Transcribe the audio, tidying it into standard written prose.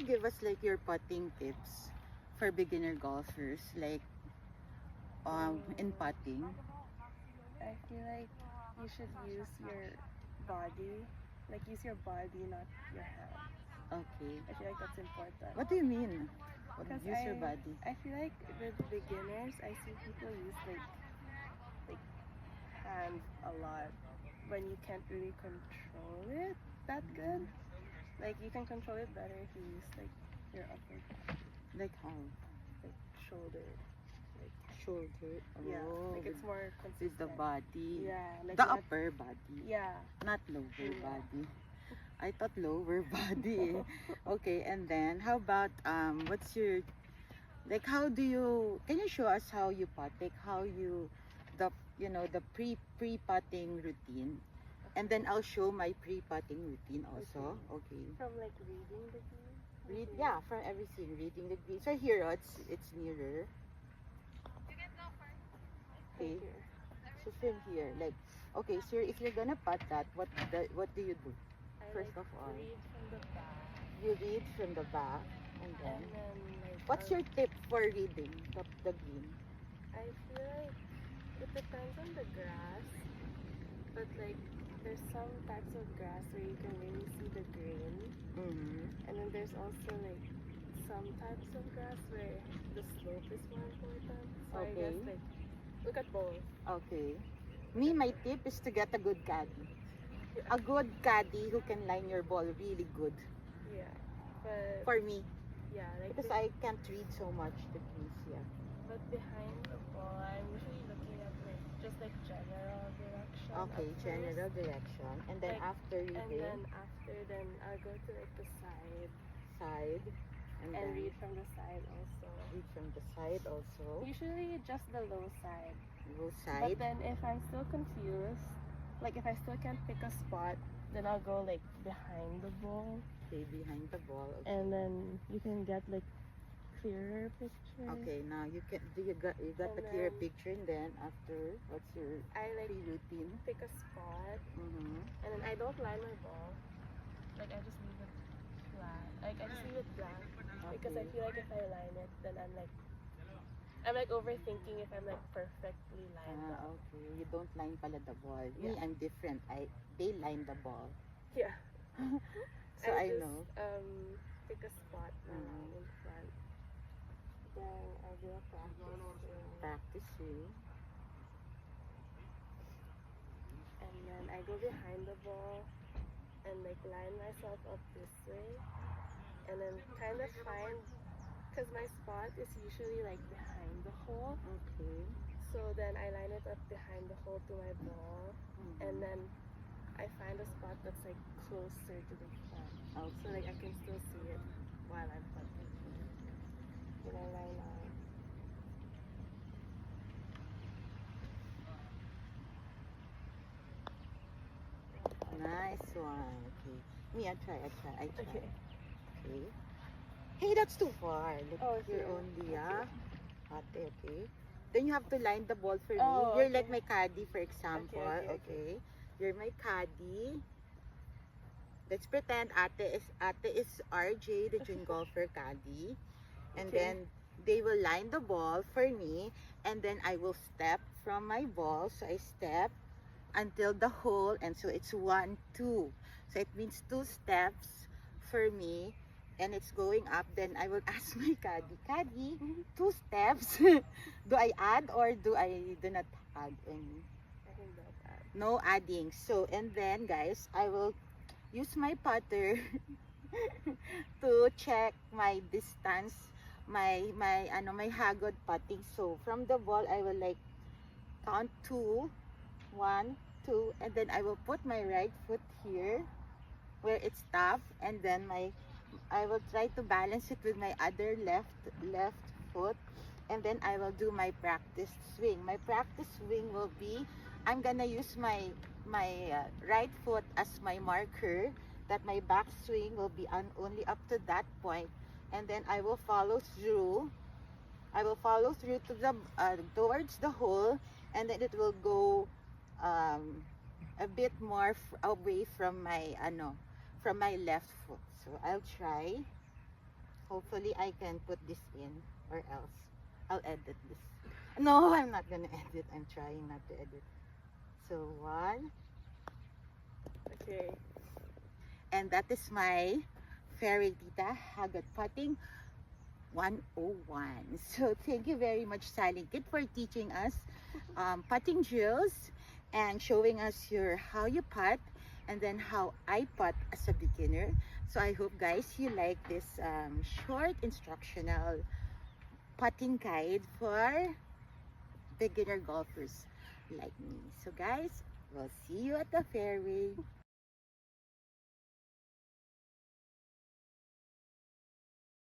give us like your putting tips for beginner golfers, like in putting? I feel like you should use your body, like use your body, not your hands. Okay. I feel like that's important. What do you mean? What, Because use your body? I feel like with beginners, I see people use like hands a lot when you can't really control it that good. Like you can control it better if you use like your upper body, Like how? like shoulder. Shoulder. Yeah, Oh, like it's more with consistent. the body. Yeah, like The not, upper body. yeah. Not lower Yeah. body. I thought lower body. Okay, and then how about what's your, like, how do you, can you show us how you putt, like how you, the, you know, the pre-putting routine, and then I'll show my pre-putting routine also. Okay. From like reading the game. Yeah, from everything, reading the green. So here, it's mirror. Okay. Right here. So from here, like, okay, so if you're gonna putt that, what do you do? I First like of all, read from the back. you read from the back, and then And then like what's your tip for reading the green? I feel like it depends on the grass, but like there's some types of grass where you can really see the grain, Mm-hmm. and then there's also like some types of grass where the slope is more important. So I guess Okay. like look at both. Okay. Me, my tip is to get a good caddy. A good caddy who can line your ball really good. Yeah, but For me, yeah, like because I can't read so much the keys, yeah. but behind the ball, I'm usually looking at like just like general direction. Okay, at first. general direction. And then Like, after you And hit then after, then I'll go to like the side side, and and then read from the side also. read from the side also. Usually just the low side. Go But side. then if I'm still confused, like if I still can't pick a spot, then I'll go like behind the ball, Okay, behind the ball. Okay. and then you can get like clearer picture. Okay, now you can do you got And the clear then- picture, and then after, what's your I like pre-routine? pick a spot, Mm-hmm. and then I don't line my ball. Like I just leave it flat. Like I just leave it blank because I Okay. feel like if I line it, then I'm like overthinking if I'm like perfectly lined up. Okay. You don't line pala the ball. Me, Yeah. I'm different. They line the ball. Yeah. So I just, know. Pick a spot now in front. Then I'll do a practice. Practice swing. And then I go behind the ball and like line myself up this way. And then kind of find, because my spot is usually like behind the hole. Okay. So then I line it up behind the hole to my ball. Mhm. And then I find a spot that's like closer to the front. So Okay. like I can still see it while I'm putting. Then I line out. Nice one. Okay. Me, I try. Okay. Okay. Hey, that's too far. Look, Oh, you're sorry. only, ate, okay. Then you have to line the ball for me. Oh, You're okay. like my caddy, for example. Okay. Okay. You're my caddy. Let's pretend ate is RJ, the June golfer caddy. And Okay. then they will line the ball for me, and then I will step from my ball. So I step until the hole, and so it's 1, 2. So it means 2 steps for me, and it's going up. Then I will ask my caddy, 2 steps. Do I add or do I do not add any? I think that's that. No adding. So, and then guys, I will use my putter to check my distance, my hagod putting. So from the ball, I will like count 2, 1, 2, and then I will put my right foot here where it's tough, and then I will try to balance it with my other left foot, and then I will do my practice swing. My practice swing will be, I'm gonna use my right foot as my marker, that my back swing will be only up to that point, and then I will follow through. I will follow through to the towards the hole, and then it will go a bit more away from my left foot. So I'll try. Hopefully I can put this in, or else I'll edit this. No, I'm not gonna edit. I'm trying not to edit. So 1, Okay. and that is my Fairy Tita Hagod Putting 101. So thank you very much, Sally Kid, for teaching us putting drills and showing us how you putt, and then how I putt as a beginner. So I hope, guys, you like this short instructional putting guide for beginner golfers like me. So guys, we'll see you at the fairway.